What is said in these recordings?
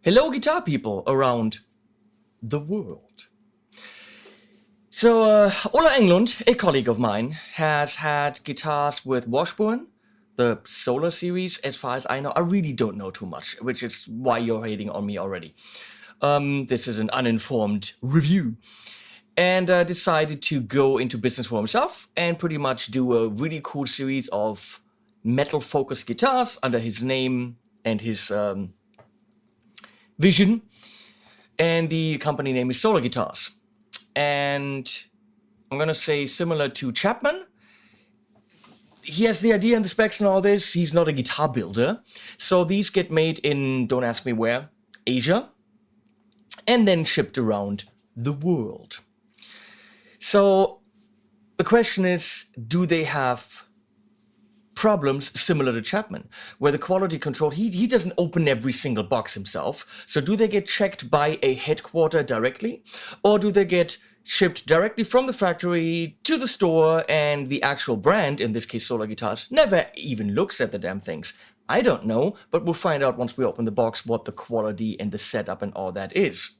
Hello, guitar people around the world. So, Ola Englund, a colleague of mine, has had guitars with Washburn, the Solar series. As far as I know, I really don't know too much, which is why you're hating on me already. This is an uninformed review. And decided to go into business for himself and pretty much do a really cool series of metal-focused guitars under his name and his vision, and the company name is Solar Guitars. And I'm gonna say similar to Chapman, he has the idea and the specs and all this. He's not a guitar builder, so these get made in, don't ask me where, Asia, and then shipped around the world. So the question is, do they have problems similar to Chapman, where the quality control, he doesn't open every single box himself. So do they get checked by a headquarter directly, or do they get shipped directly from the factory to the store, and the actual brand, in this case Solar Guitars, never even looks at the damn things? I don't know, but we'll find out once we open the box what the quality and the setup and all that is.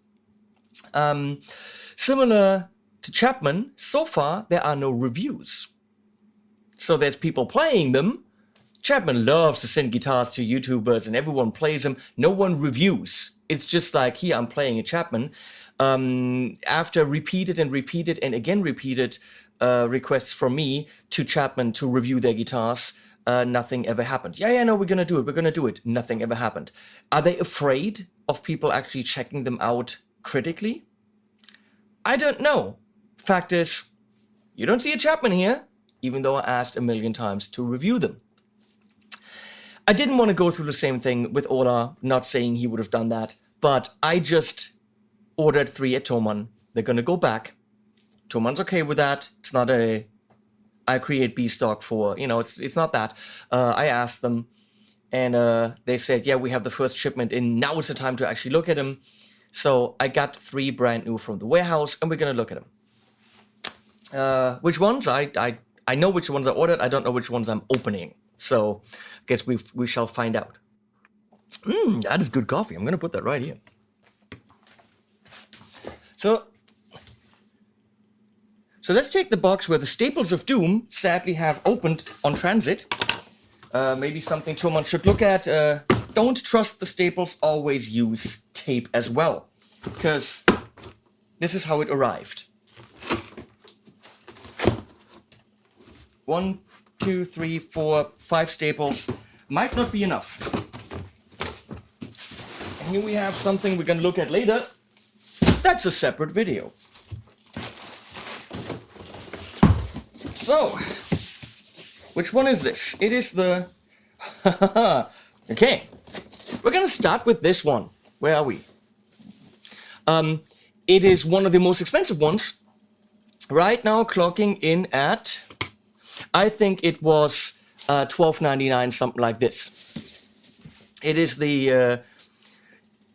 Similar to Chapman, so far there are no reviews. So there's people playing them. Chapman loves to send guitars to YouTubers and everyone plays them. No one reviews. It's just like, here, I'm playing a Chapman. After repeated and again repeated requests from me to Chapman to review their guitars, nothing ever happened. Yeah, no, we're gonna do it. Nothing ever happened. Are they afraid of people actually checking them out critically? I don't know. Fact is, you don't see a Chapman here, even though I asked a million times to review them. I didn't want to go through the same thing with Ola, not saying he would have done that, but I just ordered 3 at Thomann. They're gonna go back. Thomann's okay with that. It's not a, I create B stock for, it's not that. I asked them, and they said, yeah, we have the first shipment in, now is the time to actually look at them. So I got 3 brand new from the warehouse, and we're gonna look at them. Which ones? I know which ones I ordered. I don't know which ones I'm opening. So I guess we shall find out. That is good coffee. I'm going to put that right here. So let's take the box where the Staples of Doom sadly have opened on transit. Maybe something Thomann should look at. Don't trust the staples. Always use tape as well, because this is how it arrived. 1, 2, 3, 4, 5 staples. Might not be enough. And here we have something we're gonna look at later. That's a separate video. So, which one is this? It is the... Okay. We're gonna start with this one. Where are we? It is one of the most expensive ones. Right now, clocking in at... I think it was $12.99, something like this. It is the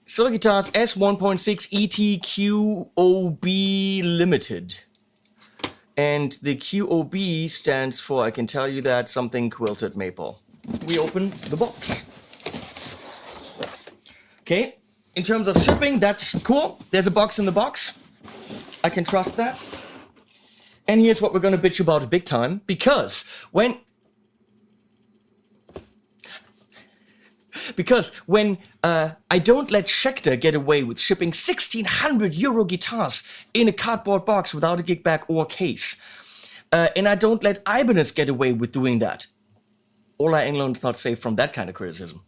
Solar Guitars S1.6 ETQ OB Limited. And the QOB stands for, I can tell you that, something quilted maple. We open the box. Okay, in terms of shipping, that's cool. There's a box in the box. I can trust that. And here's what we're going to bitch about big time, because when I don't let Schecter get away with shipping 1,600 euro guitars in a cardboard box without a gig bag or case, and I don't let Ibanez get away with doing that, Ola Englund's not safe from that kind of criticism.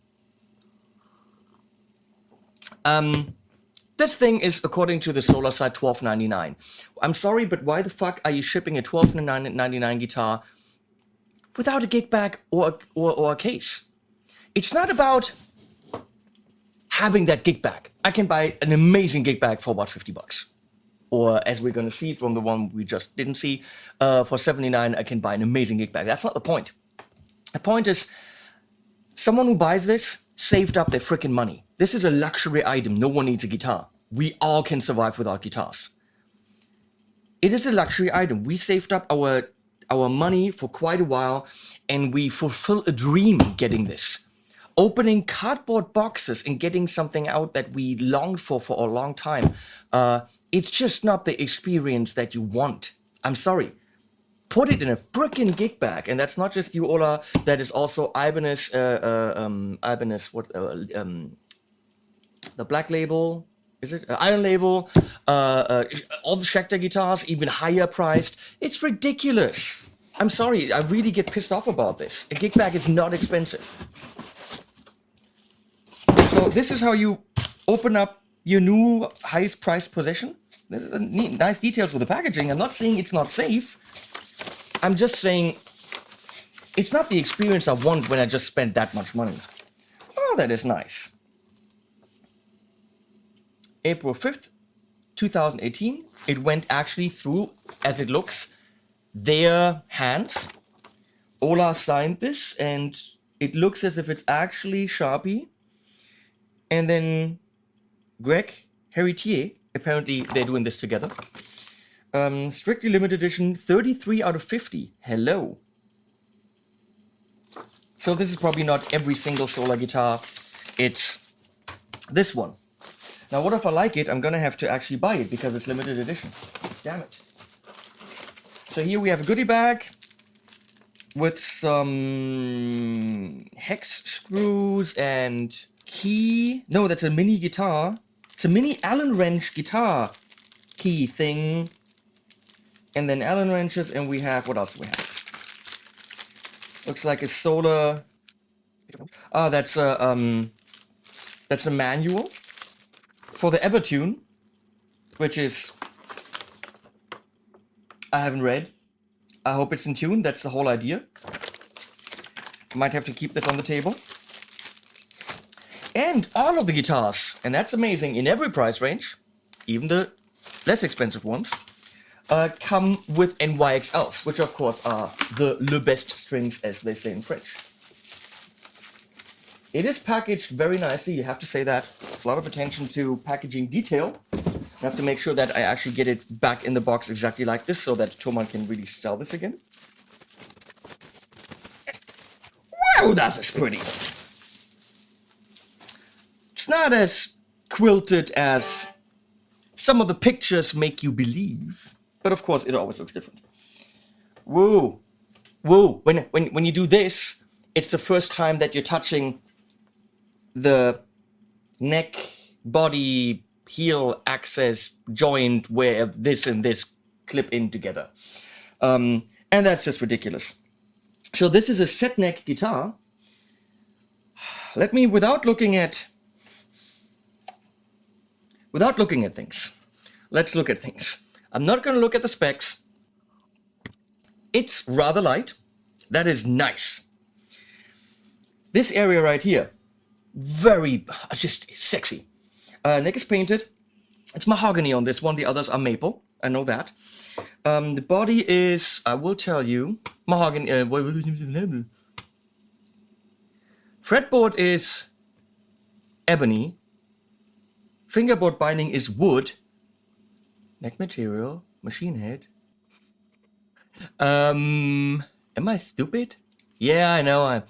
This thing is, according to the Solar site, $12.99. I'm sorry, but why the fuck are you shipping a $12.99 guitar without a gig bag or a case? It's not about having that gig bag. I can buy an amazing gig bag for about $50. Or, as we're going to see from the one we just didn't see, for $79, I can buy an amazing gig bag. That's not the point. The point is, someone who buys this saved up their freaking money. This is a luxury item. No one needs a guitar. We all can survive without guitars. It is a luxury item. We saved up our money for quite a while, and we fulfill a dream getting this. opening cardboard boxes and getting something out that we longed for a long time. It's just not the experience that you want. I'm sorry. Put it in a frickin' gig bag, and that's not just you, Ola. That is also Ibanez, the black label, is it? Iron Label, all the Schecter guitars, even higher priced. It's ridiculous. I'm sorry, I really get pissed off about this. A gig bag is not expensive. So this is how you open up your new highest priced possession. This is nice details with the packaging. I'm not saying it's not safe. I'm just saying it's not the experience I want when I just spend that much money. Oh, that is nice. April 5th, 2018. It went actually through, as it looks, their hands. Ola signed this, and it looks as if it's actually Sharpie. And then Greg Heritier, apparently they're doing this together. Strictly limited edition, 33 out of 50. Hello. So this is probably not every single Solar guitar. It's this one. Now what if I like it? I'm gonna have to actually buy it because it's limited edition. Damn it. So here we have a goodie bag with some hex screws and key. No, that's a mini guitar. It's a mini Allen wrench guitar key thing. And then Allen wrenches, and we have, what else do we have? Looks like a Solar. Ah, that's a manual for the Evertune, which is, I haven't read. I hope it's in tune. That's the whole idea. Might have to keep this on the table. And all of the guitars, and that's amazing, in every price range, even the less expensive ones, come with NYXLs, which of course are the best strings, as they say in French. It is packaged very nicely, you have to say that. A lot of attention to packaging detail. I have to make sure that I actually get it back in the box exactly like this, so that Thomann can really sell this again. Wow, that is pretty! It's not as quilted as some of the pictures make you believe. But of course, it always looks different. Whoa. Whoa. When you do this, it's the first time that you're touching the neck, body, heel axis joint where this and this clip in together. And that's just ridiculous. So this is a set neck guitar. Let me, without looking at things, let's look at things. I'm not going to look at the specs. It's rather light. That is nice. This area right here, very, just sexy. Neck is painted. It's mahogany on this one. The others are maple. I know that. The body is, I will tell you, mahogany. Fretboard is ebony. Fingerboard binding is wood. Neck material, machine head. Am I stupid? Yeah, I know.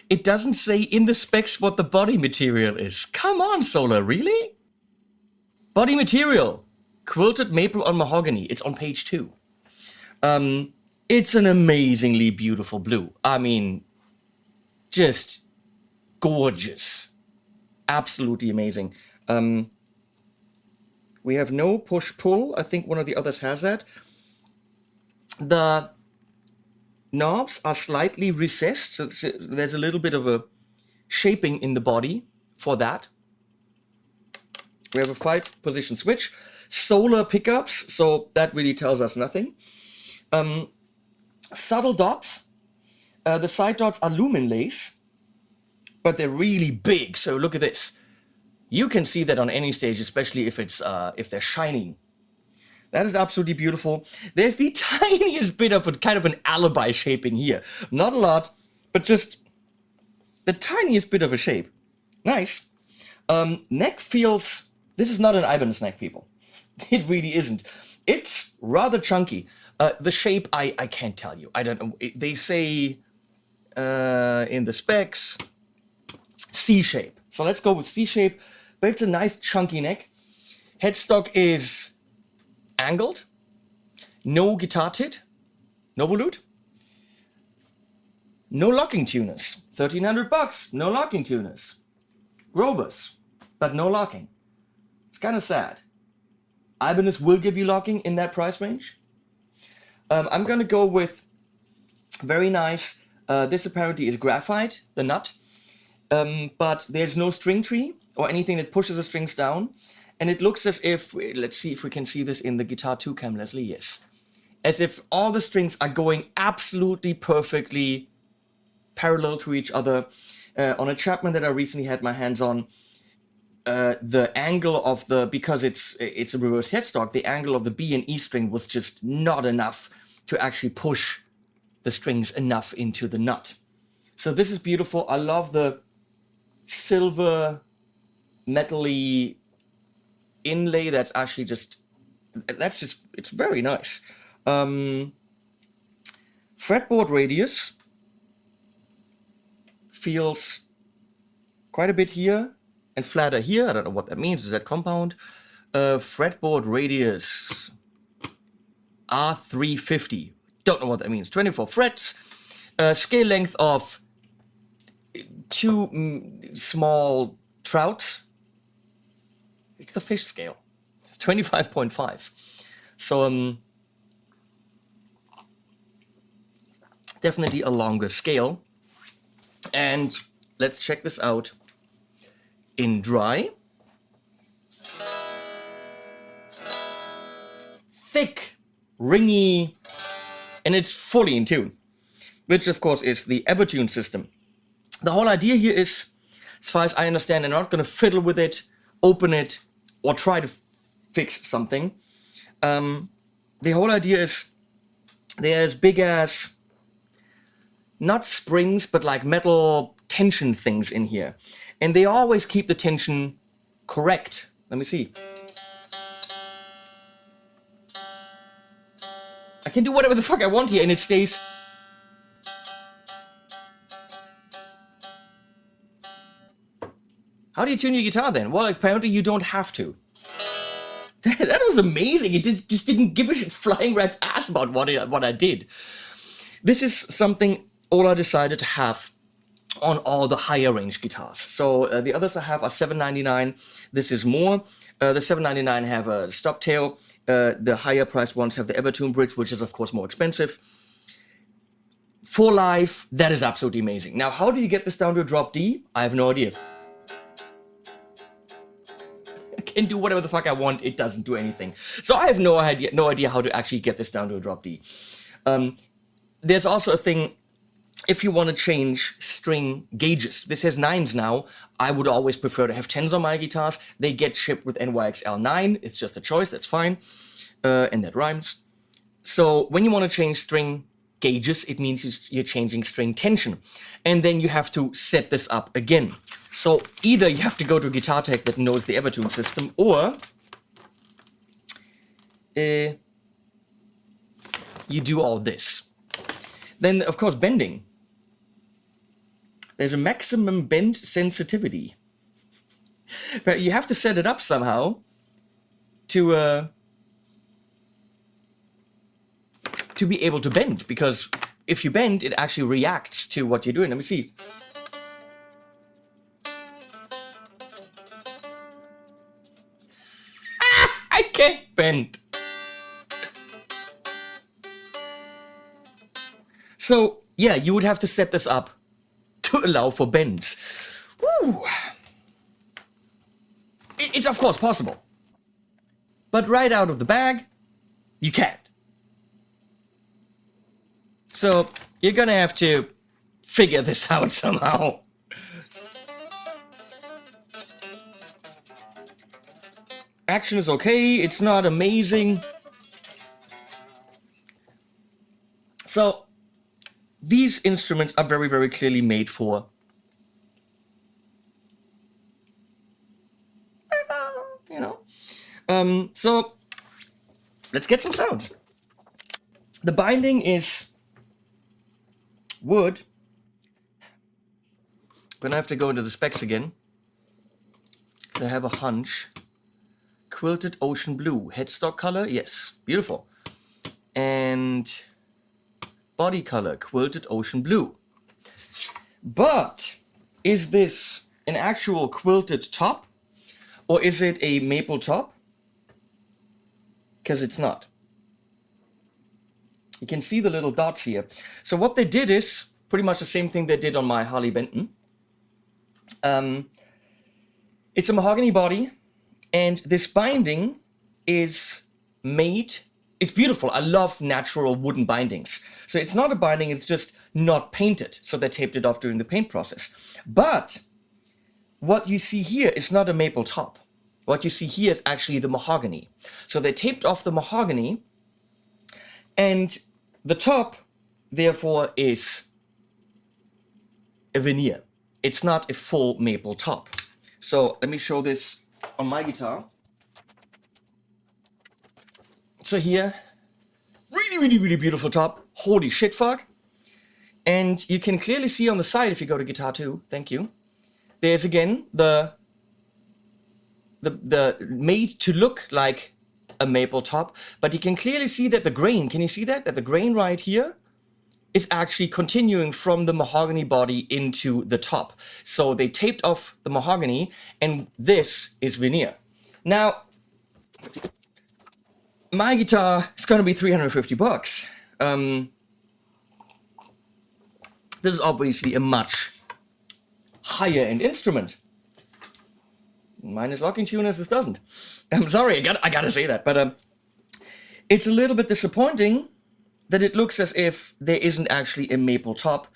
It doesn't say in the specs what the body material is. Come on, Solar, really? Body material, quilted maple on mahogany. It's on page 2. It's an amazingly beautiful blue. I mean, just gorgeous. Absolutely amazing. We have no push-pull. I think one of the others has that. The knobs are slightly recessed, so there's a little bit of a shaping in the body for that. We have a 5-position switch. Solar pickups, so that really tells us nothing. Subtle dots. The side dots are lumen lace, but they're really big, so look at this. You can see that on any stage, especially if it's if they're shining. That is absolutely beautiful. There's the tiniest bit of a kind of an alibi shaping here. Not a lot, but just the tiniest bit of a shape. Nice. Neck feels... This is not an Ibanez neck, people. It really isn't. It's rather chunky. The shape, I can't tell you. I don't know. They say in the specs... C shape. So let's go with C shape, but it's a nice chunky neck. Headstock is angled, no guitar tit, no volute, no locking tuners, $1,300, no locking tuners. Grovers, but no locking. It's kind of sad. Ibanez will give you locking in that price range. I'm gonna go with very nice. This apparently is graphite, the nut, but there's no string tree or anything that pushes the strings down. And it looks as if, let's see if we can see this in the Guitar 2 cam, Leslie, yes. As if all the strings are going absolutely perfectly parallel to each other. On a Chapman that I recently had my hands on, the angle of the, because it's a reverse headstock, the angle of the B and E string was just not enough to actually push the strings enough into the nut. So this is beautiful. I love the silver metally inlay. That's actually just, it's very nice. Fretboard radius feels quite a bit here and flatter here. I don't know what that means. Is that compound? Fretboard radius R350. Don't know what that means. 24 frets. Scale length of 2 small trouts. It's the fish scale. It's 25.5. So definitely a longer scale. And let's check this out in dry. Thick, ringy, and it's fully in tune, which of course is the Evertune system. The whole idea here is, as far as I understand, they're not going to fiddle with it, open it, or try to fix something. The whole idea is they're as big as, not springs, but like metal tension things in here. And they always keep the tension correct. Let me see. I can do whatever the fuck I want here and it stays. How do you tune your guitar then? Well, apparently you don't have to. That was amazing. It just didn't give a shit flying rat's ass about what I did. This is something Ola decided to have on all the higher range guitars. So the others I have are $799. This is more. The $799 have a stop tail. The higher priced ones have the Evertune bridge, which is of course more expensive. For live, that is absolutely amazing. Now, how do you get this down to a drop D? I have no idea. I can do whatever the fuck I want. It doesn't do anything. So I have no idea how to actually get this down to a drop D. There's also a thing. If you want to change string gauges, this has 9s now. I would always prefer to have 10s on my guitars. They get shipped with NYXL 9. It's just a choice, that's fine. And that rhymes. So when you want to change string gauges, it means you're changing string tension. And then you have to set this up again. So either you have to go to a guitar tech that knows the Evertune system, or you do all this. Then, of course, bending. There's a maximum bend sensitivity. But you have to set it up somehow to be able to bend, because if you bend, it actually reacts to what you're doing. Let me see. I can't bend. So, yeah, you would have to set this up to allow for bends. Woo. It's of course possible. But right out of the bag, you can't. So, you're gonna have to figure this out somehow. Action is okay, it's not amazing. So, these instruments are very, very clearly made for, you know. So, let's get some sounds. The binding is wood. Gonna have to go into the specs again. I have a hunch. Quilted ocean blue. Headstock color, yes, beautiful. And body color, quilted ocean blue. But is this an actual quilted top? Or is it a maple top? Because it's not. You can see the little dots here. So what they did is pretty much the same thing they did on my Harley Benton. It's a mahogany body, and this binding is made, it's beautiful. I love natural wooden bindings. So it's not a binding, it's just not painted. So they taped it off during the paint process. But what you see here is not a maple top. What you see here is actually the mahogany. So they taped off the mahogany, and the top, therefore, is a veneer. It's not a full maple top. So let me show this on my guitar. So here, really beautiful top. Holy shit fuck. And you can clearly see on the side, if you go to guitar 2, thank you, there's again the made to look like a maple top, but you can clearly see that the grain, can you see that? That the grain right here is actually continuing from the mahogany body into the top. So they taped off the mahogany, and this is veneer. Now, my guitar is going to be 350 bucks. This is obviously a much higher end instrument. Mine is locking tuners, this doesn't. I'm sorry, I gotta say that, but it's a little bit disappointing that it looks as if there isn't actually a maple top,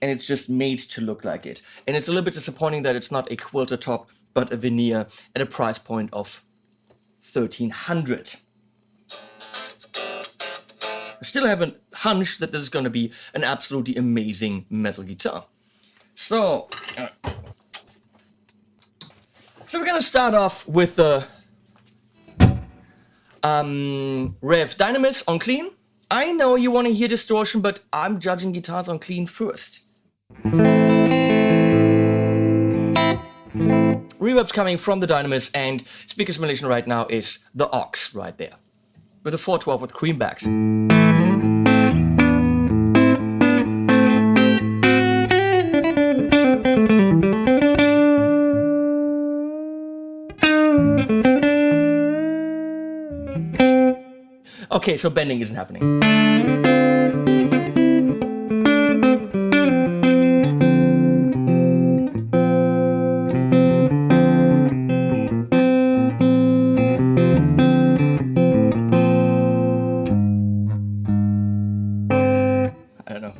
and it's just made to look like it. And it's a little bit disappointing that it's not a quilted top, but a veneer at a price point of $1,300. I still have a hunch that this is going to be an absolutely amazing metal guitar. So we're going to start off with the Revv Dynamis on clean. I know you want to hear distortion, but I'm judging guitars on clean first. Reverb's coming from the Dynamis, and speaker simulation right now is the aux right there, with a 412 with creambacks. Okay, so bending isn't happening. I don't know.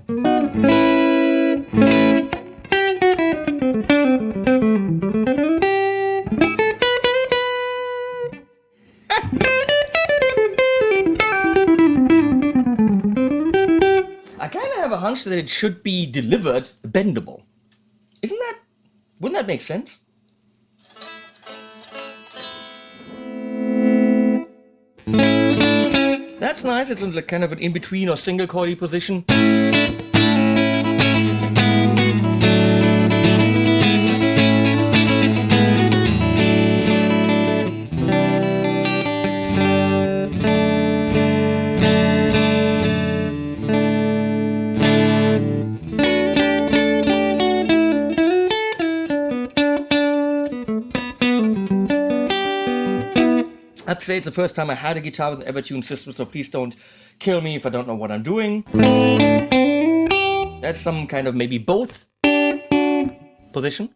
I kind of have a hunch that it should be delivered bendable. Wouldn't that make sense? That's nice, it's in like kind of an in-between or single chordy position. I'd say it's the first time I had a guitar with an Evertune system, so please don't kill me if I don't know what I'm doing. That's some kind of maybe both position.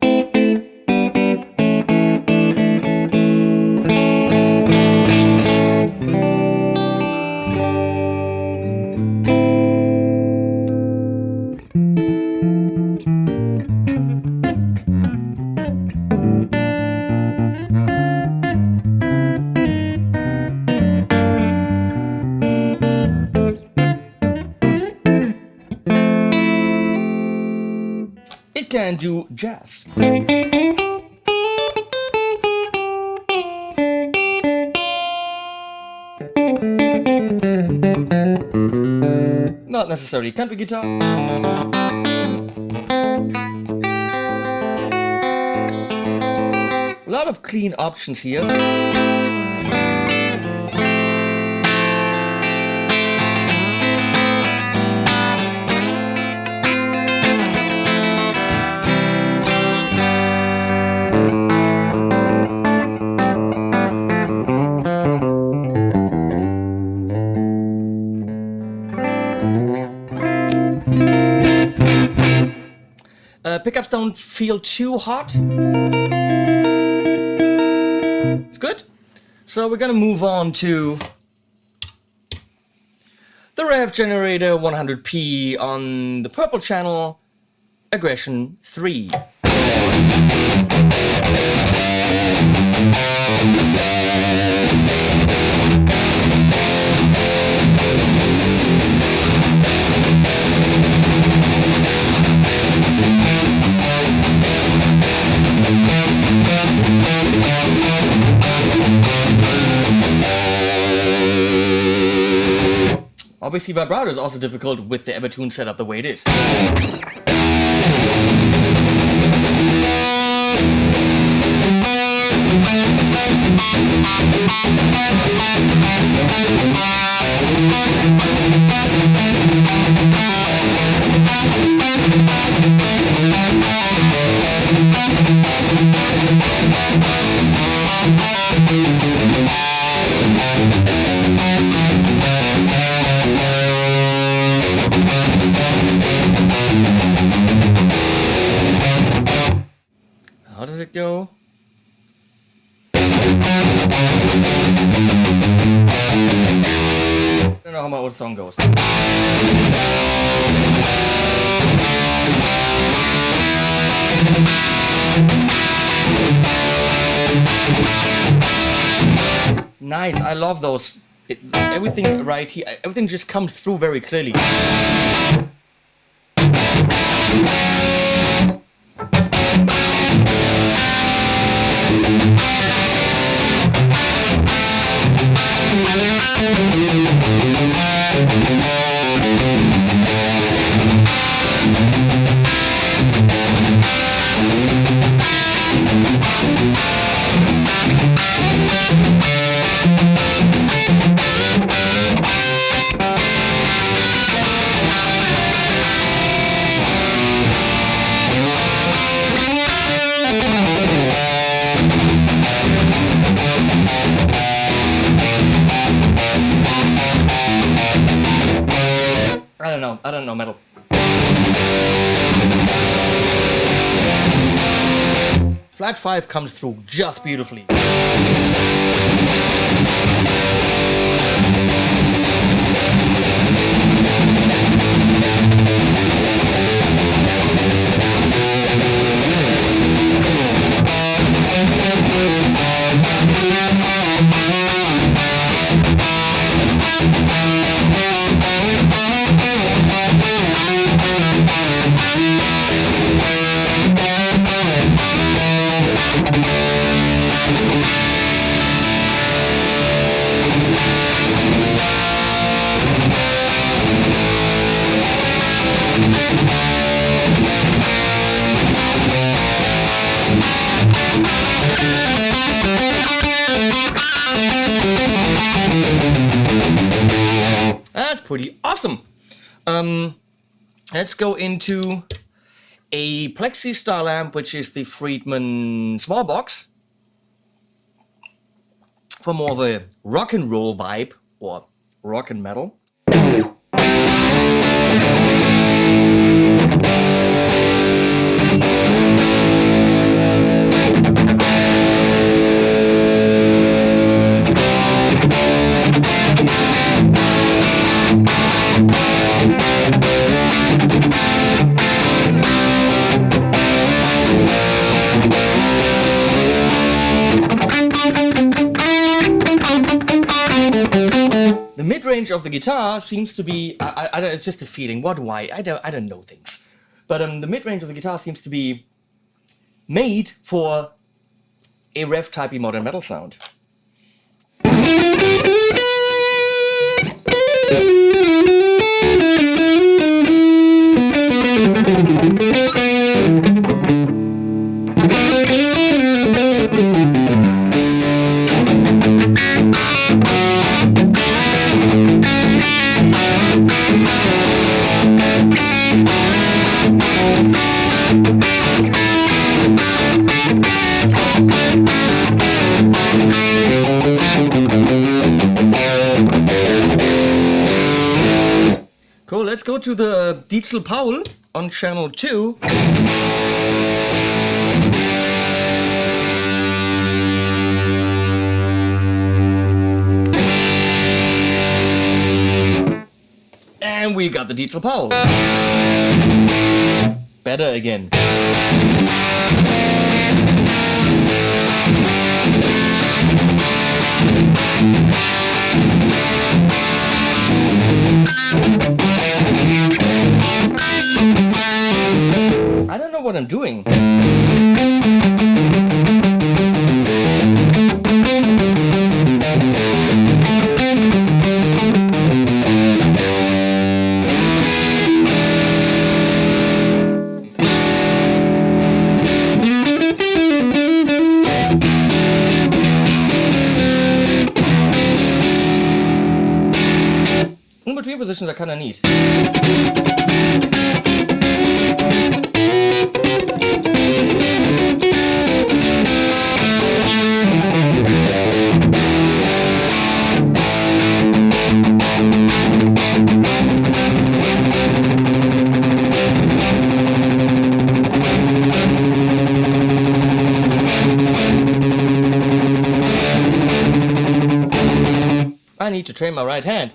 It can do jazz. Not necessarily country guitar. lot of clean options here. Pickups don't feel too hot. It's good. So we're gonna move on to the Revv generator 100p on the purple channel, aggression 3. Obviously, vibrato is also difficult with the Evertune setup the way it is. How does it go? I don't know how my old song goes. Nice, I love those. Everything right here, everything just comes through very clearly. I don't know metal. Flat 5 comes through just beautifully. That's pretty awesome. Let's go into a Plexi style amp, which is the Friedman Smallbox, for more of a rock and roll vibe or rock and metal. The mid-range of the guitar seems to be, I don't, it's just a feeling. What do I don't know things. But the mid-range of the guitar seems to be made for a Revv typey modern metal sound. let's go to the Diesel Paul on channel 2. And we got the Diesel Paul. Better again. I don't know what I'm doing. In between positions are kind of neat. I need to train my right hand.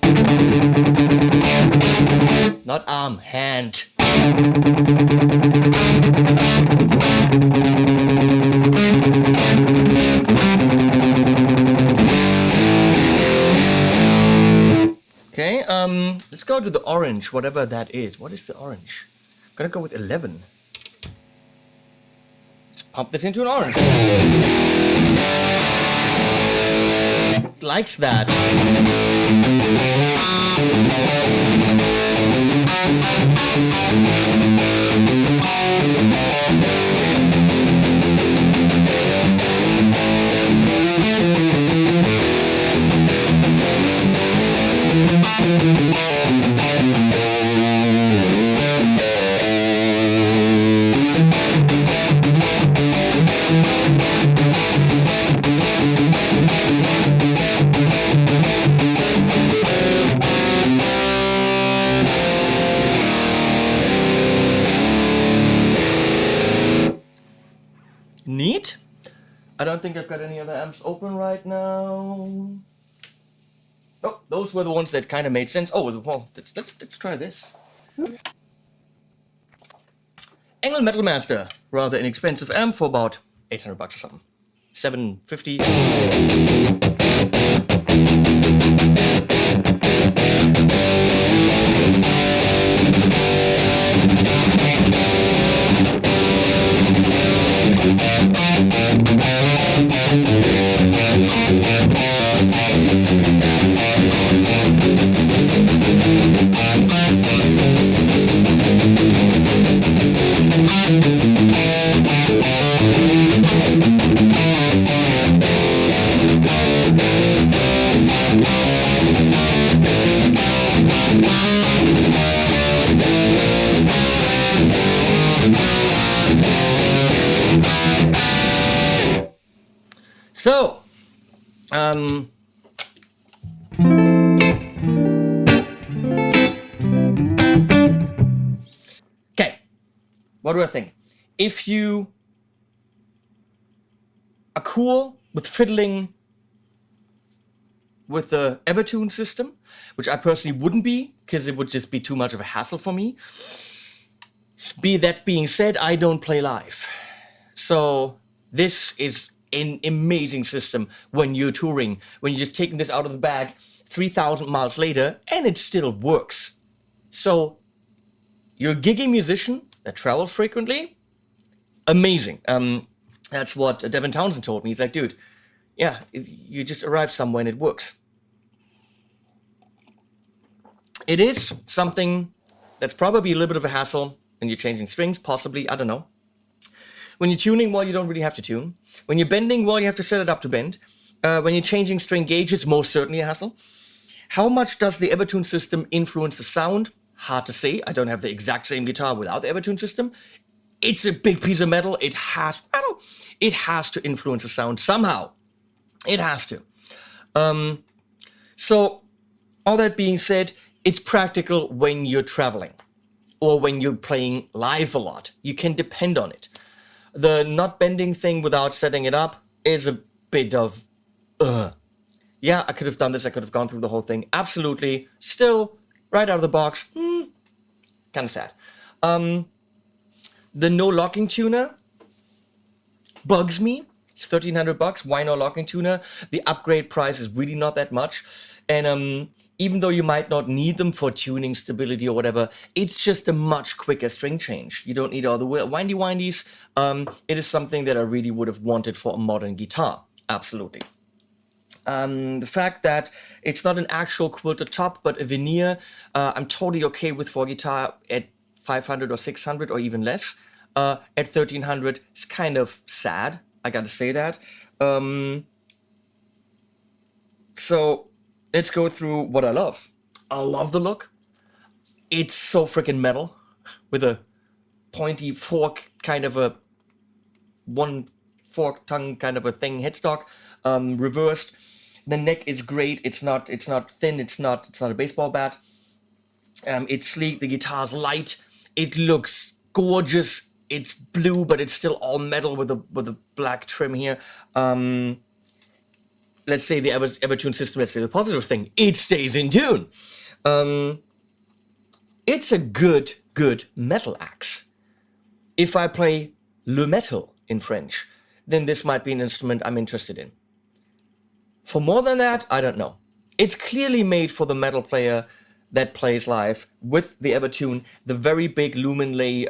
Not arm, hand. Okay, let's go to the orange, whatever that is. What is the orange? I'm gonna go with 11. Let's pump this into an orange. Likes that. Neat. I don't think I've got any other amps open right now. Oh, those were the ones that kind of made sense. Oh, well, let's try this. Englund Metal Master, rather inexpensive amp for about 800 bucks or something. 750. So, okay, what do I think? If you are cool with fiddling with the Evertune system, which I personally wouldn't be, because it would just be too much of a hassle for me. That being said, I don't play live. So this is an amazing system when you're touring, when you're just taking this out of the bag 3,000 miles later, and it still works. So you're a gigging musician that travels frequently, amazing. That's what Devin Townsend told me. He's like, dude, yeah, you just arrive somewhere and it works. It is something that's probably a little bit of a hassle when you're changing strings, possibly, I don't know. When you're tuning, well, you don't really have to tune. When you're bending, well, you have to set it up to bend. When you're changing string gauges, most certainly a hassle. How much does the Evertune system influence the sound? Hard to say. I don't have the exact same guitar without the Evertune system. It's a big piece of metal. It has to influence the sound somehow. It has to. So, all that being said, It's practical when you're traveling or when you're playing live a lot. You can depend on it. The not bending thing without setting it up is a bit of, yeah, I could have done this. I could have gone through the whole thing. Absolutely. Still, right out of the box, kind of sad. The no locking tuner bugs me. It's $1,300. Why no locking tuner? The upgrade price is really not that much. And even though you might not need them for tuning stability or whatever, it's just a much quicker string change. You don't need all the windies. It is something that I really would have wanted for a modern guitar. Absolutely. The fact that it's not an actual quilted top, but a veneer, I'm totally okay with for guitar at 500 or 600 or even less. At 1,300, it's kind of sad. I gotta say that. So let's go through what I love. I love the look. It's so freaking metal with a pointy fork, kind of a one fork tongue kind of a thing headstock, reversed. The neck is great. It's not thin. It's not a baseball bat. It's sleek. The guitar's light. It looks gorgeous. It's blue, but it's still all metal with a black trim here. Let's say the Evertune system, let's say the positive thing, it stays in tune. It's a good metal axe. If I play le metal in French, then this might be an instrument I'm interested in. For more than that, I don't know. It's clearly made for the metal player that plays live with the Evertune. The very big lumen lay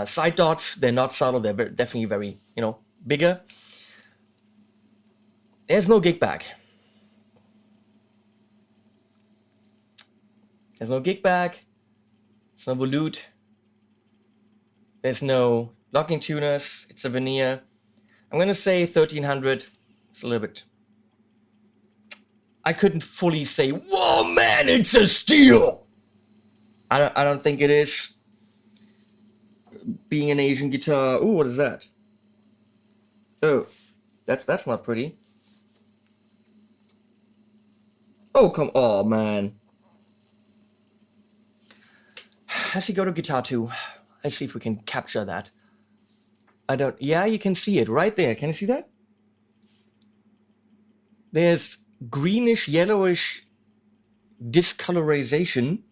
side dots, they're not subtle, they're definitely very, bigger. There's no gig bag. There's no gig bag. There's no volute. There's no locking tuners. It's a veneer. I'm going to say 1,300. It's a little bit... I couldn't fully say, whoa, man, it's a steal! I don't think it is. Being an Asian guitar... Ooh, what is that? Oh, that's not pretty. Oh, man. Let's go to guitar 2. Let's see if we can capture that. Yeah, you can see it right there. Can you see that? There's greenish, yellowish discolorization.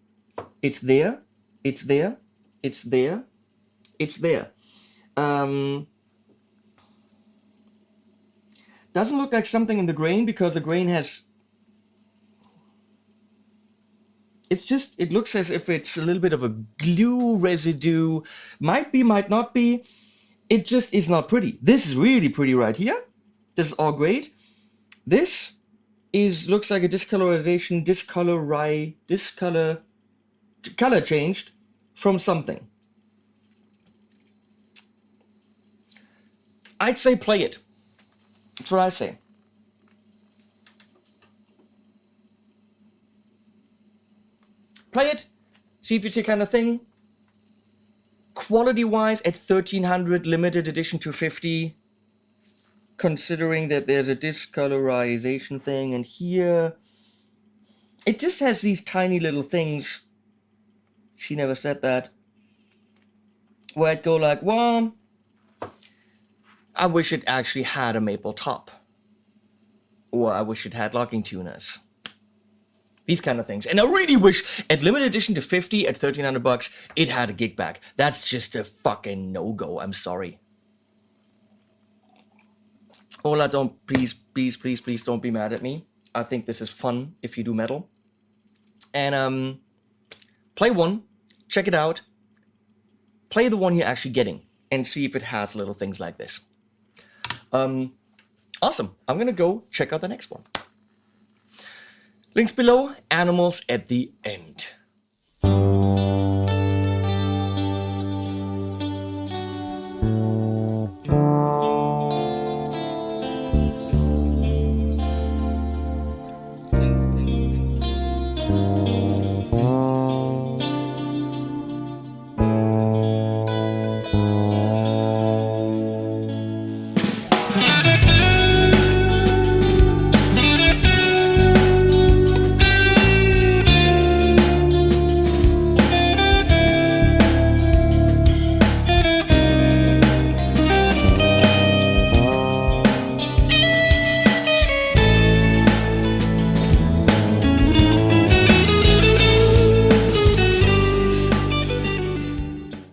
It's there. It's there. It's there. It's there. Doesn't look like something in the grain because the grain has... it looks as if it's a little bit of a glue residue. Might be, might not be. It just is not pretty. This is really pretty right here. This is all great. This looks like a discolorization, color changed from something. I'd say play it. That's what I say. Play it, see if it's your kind of thing. Quality-wise, at 1,300, limited edition to 50, considering that there's a discolorization thing, and here, it just has these tiny little things. She never said that. Where I'd go like, well, I wish it actually had a maple top. Or I wish it had locking tuners. These kind of things. And I really wish at limited edition to 50 at $1,300 it had a gig bag. That's just a fucking no-go. I'm sorry. Ola, please don't be mad at me. I think this is fun if you do metal. And play one, check it out. Play the one you're actually getting and see if it has little things like this. Awesome. I'm gonna go check out the next one. Links below, animals at the end.